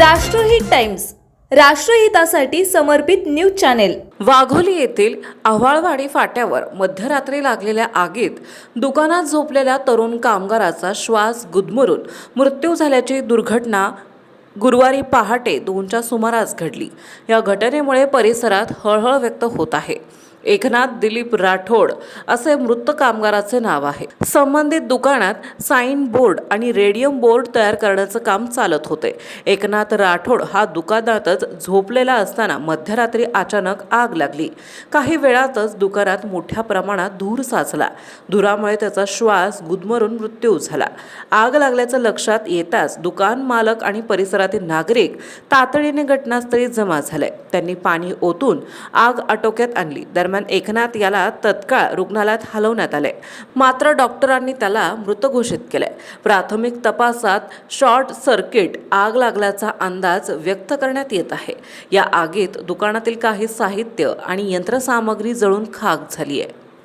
राष्ट्रहित टाइम्स, राष्ट्रहितासाठी समर्पित news channel. Wagholi येथील आव्हाळवाडी फाट्यावर मध्यरात्री लागलेल्या आगीत दुकानात झोपलेल्या तरुण कामगाराचा श्वास गुदमरून मृत्यू झाल्याची दुर्घटना गुरुवारी पहाटे 2च्या सुमारास घडली। या घटनेमुळे परिसरात हळहळ व्यक्त होत आहे। एकनाथ दिलीप राठोड असे मृत कामगाराचे नाव आहे। संबंधित दुकानात साइन बोर्ड आणि रेडियम बोर्ड तयार करण्याचे काम चालत होते। एकनाथ राठोड हा दुकानातच झोपलेला असताना मध्यरात्री अचानक आग लागली। काही वेळातच दुकानात मोठ्या प्रमाणात धूर साचला। धुरामुळे त्याचा श्वास गुदमरून मृत्यू झाला। आग लागल्याचं लक्षात येताच दुकान मालक आणि परिसरातील नागरिक तातडीने घटनास्थळी जमा झाले। त्यांनी पाणी ओतून आग आटोक्यात आणली। दरम्यान एकनाथ याला तत्काळ रुग्णालयात हलवण्यात आले, मात्र डॉक्टरांनी त्याला मृत घोषित केले। प्राथमिक तपासात शॉर्ट सर्किट आग लागल्याचा अंदाज व्यक्त करण्यात येत आहे। या आगीत दुकानातील काही साहित्य आणि यंत्रसामग्री जळून खाक झाली आहे।